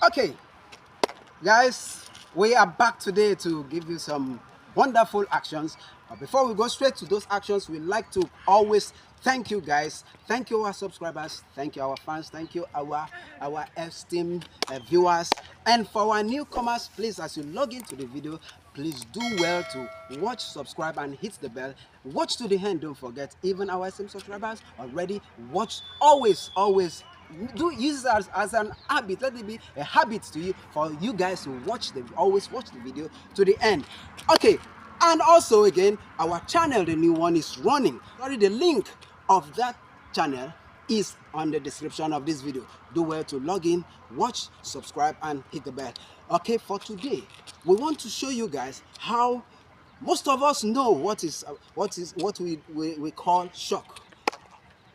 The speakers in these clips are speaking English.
Okay, guys, we are back today to give you some wonderful actions. But before we go straight to those actions, we like to always thank you guys. Thank you our subscribers. Thank you our fans. Thank you our esteemed viewers. And for our newcomers, please, as you log into the video, please do well to watch, subscribe, and hit the bell. Watch to the end. Don't forget, even our esteemed subscribers already watch. Always do use it as an habit. Let it be a habit to you, for you guys to always watch the video to the end. Okay, and also again, our channel, the new one, is running. Sorry, the link of that channel is on the description of this video. Do well to log in, watch, subscribe, and hit the bell. Okay, for today we want to show you guys how most of us know what we call shock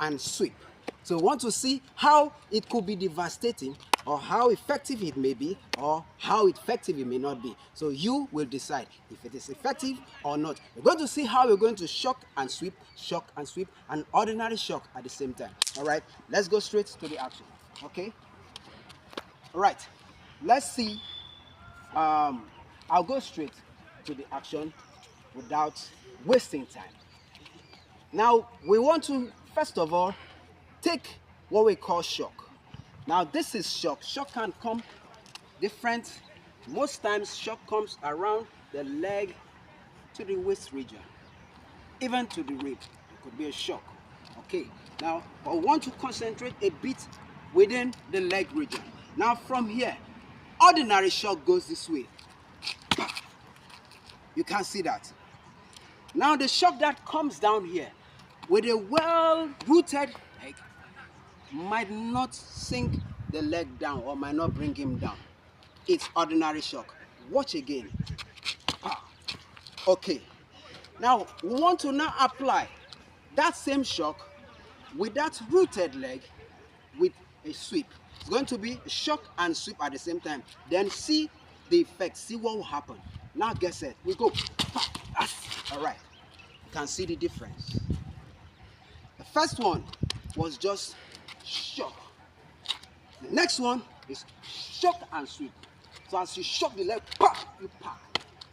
and sweep. So we want to see how it could be devastating, or how effective it may be, or how effective it may not be. So you will decide if it is effective or not. We're going to see how we're going to shock and sweep, and ordinary shock at the same time. All right, let's go straight to the action. Okay. All right, let's see. I'll go straight to the action without wasting time. Now we want to first of all take what we call shock. Now this is shock. Shock can come different. Most times shock comes around the leg to the waist region, even to the rib. It could be a shock. Okay, now I want to concentrate a bit within the leg region. Now from here, ordinary shock goes this way. You can see that. Now the shock that comes down here with a well-rooted leg might not sink the leg down, or might not bring him down. It's ordinary shock. Watch again. Okay, now we want to now apply that same shock with that rooted leg with a sweep. It's going to be shock and sweep at the same time. Then see the effect, see what will happen. Now get set, we go. All right, you can see the difference. The first one was just shock. The next one is shock and sweep. So as you shock the leg, you pack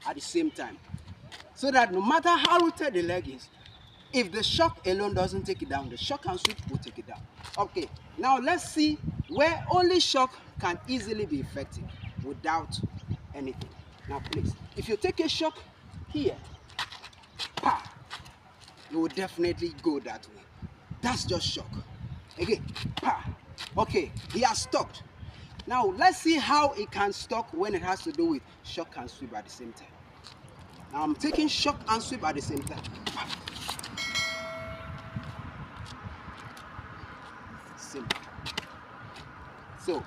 at the same time. So that no matter how rooted the leg is, if the shock alone doesn't take it down, the shock and sweep will take it down. Okay, now let's see where only shock can easily be effective without anything. Now please, if you take a shock here, you will definitely go that way. That's just shock. Again, okay, he has stopped. Now let's see how it can stop when it has to do with shock and sweep at the same time. Now I'm taking shock and sweep at the same time. Simple. So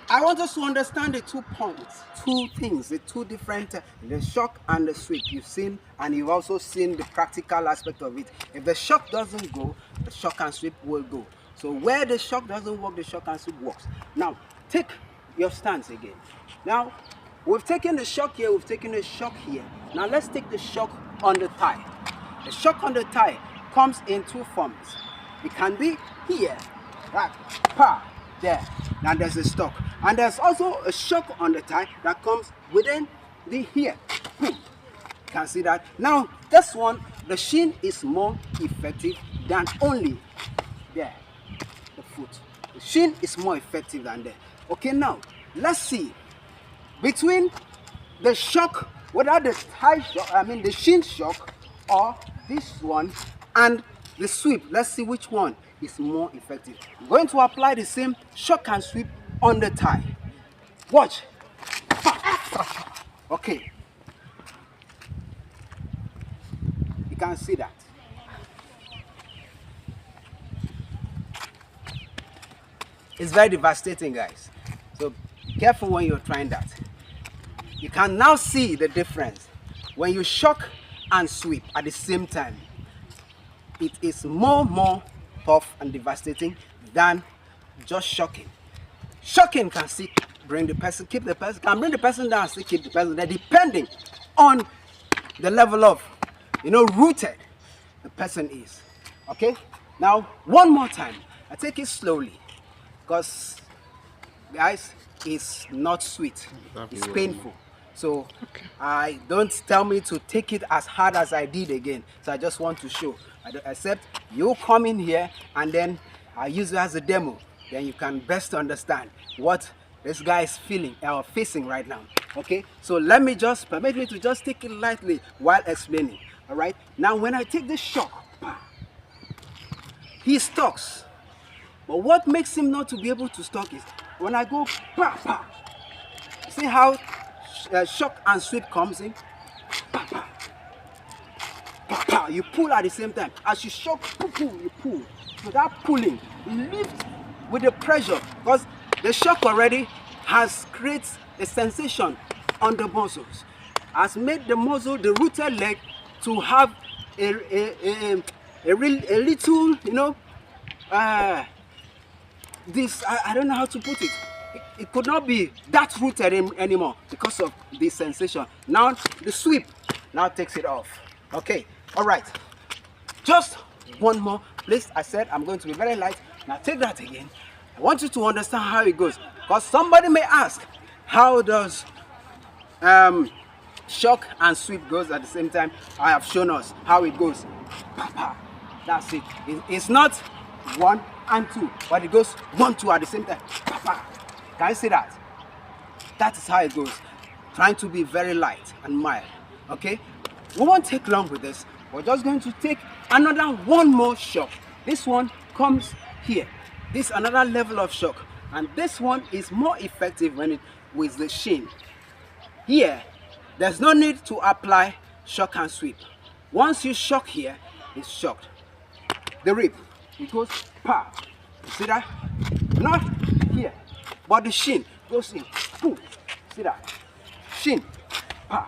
I want us to understand the 2 points, 2 things, the 2 different, the shock and the sweep. You've seen, and you've also seen the practical aspect of it. If the shock doesn't go, the shock and sweep will go. So where the shock doesn't work, the shock and sweep works. Now take your stance again. Now we've taken the shock here, we've taken the shock here. Now let's take the shock on the thigh. The shock on the thigh comes in 2 forms. It can be here, right, there. Now there's a stock, and there's also a shock on the thigh that comes within the here. You can see that. Now this one, the shin is more effective than only there, the foot. The shin is more effective than there. Okay, now let's see between the shock, whether the thigh shock, the shin shock, or this one, and the sweep. Let's see which one is more effective. I'm going to apply the same shock and sweep on the thigh. Watch. Okay. You can see that. It's very devastating, guys. So be careful when you're trying that. You can now see the difference when you shock and sweep at the same time. It is more tough and devastating than just shocking. Shocking can still bring the person, keep the person, can bring the person down and still keep the person there, depending on the level of, rooted the person is. Okay, now one more time. I take it slowly, because guys, it's not sweet. Exactly. It's painful. So I don't tell me to take it as hard as I did again. So I just want to show. Except you come in here and then I use it as a demo. Then you can best understand what this guy is feeling or facing right now. Okay, so permit me to just take it lightly while explaining. All right, now when I take this shock, he stalks. But what makes him not to be able to stalk is when I go pa pa. See how shock and sweep comes in? Pa, pa. Pa, pa. You pull at the same time. As you shock, you pull. So that pulling, lift with the pressure, because the shock already has created a sensation on the muscles, has made the muscle, the rooted leg, to have a little, you know, this, I don't know how to put it. It could not be that rooted anymore because of this sensation. Now the sweep now takes it off. Okay, all right. Just one more, please. I said I'm going to be very light. Now take that again. I want you to understand how it goes, because somebody may ask, how does shock and sweep goes at the same time? I have shown us how it goes. That's it. It's not 1 and 2, but it goes 1, 2 at the same time. Can you see that? That is how it goes. Trying to be very light and mild. Okay, we won't take long with this. We're just going to take one more shock. This one comes here. This another level of shock, and this one is more effective when it with the shin. Here, there's no need to apply shock and sweep. Once you shock here, it's shocked. The rib, it goes pa. You see that? Not here, but the shin goes in. Boom. See that? Shin, pa.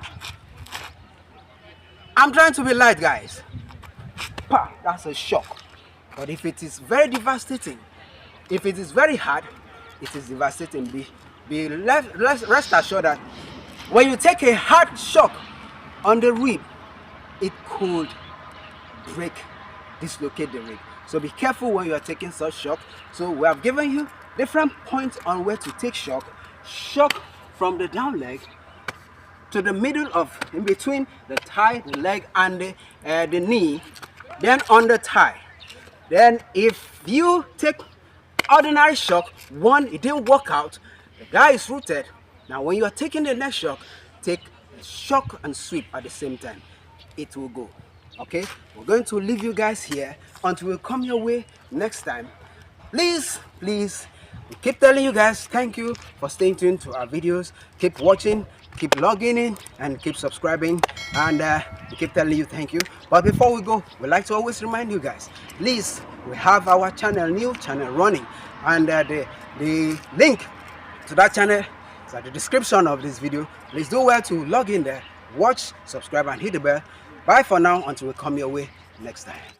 I'm trying to be light, guys. Pa, that's a shock. But if it is very devastating, if it is very hard, it is devastating. Rest assured that when you take a hard shock on the rib, it could dislocate the rib. So be careful when you are taking such shock. So we have given you different points on where to take shock. Shock from the down leg to the middle of, in between the thigh, the leg, and the knee, then on the thigh. Then if you take ordinary shock, one, it didn't work out, the guy is rooted. Now when you are taking the next shock, take a shock and sweep at the same time. It will go. Okay, we're going to leave you guys here until we come your way next time. Please, we keep telling you guys thank you for staying tuned to our videos. Keep watching, keep logging in, and keep subscribing, and we keep telling you thank you. But before we go, we like to always remind you guys, please, we have our new channel running, and the link to that channel is at the description of this video. Please do well to log in there, watch, subscribe, and hit the bell. Bye for now until we come your way next time.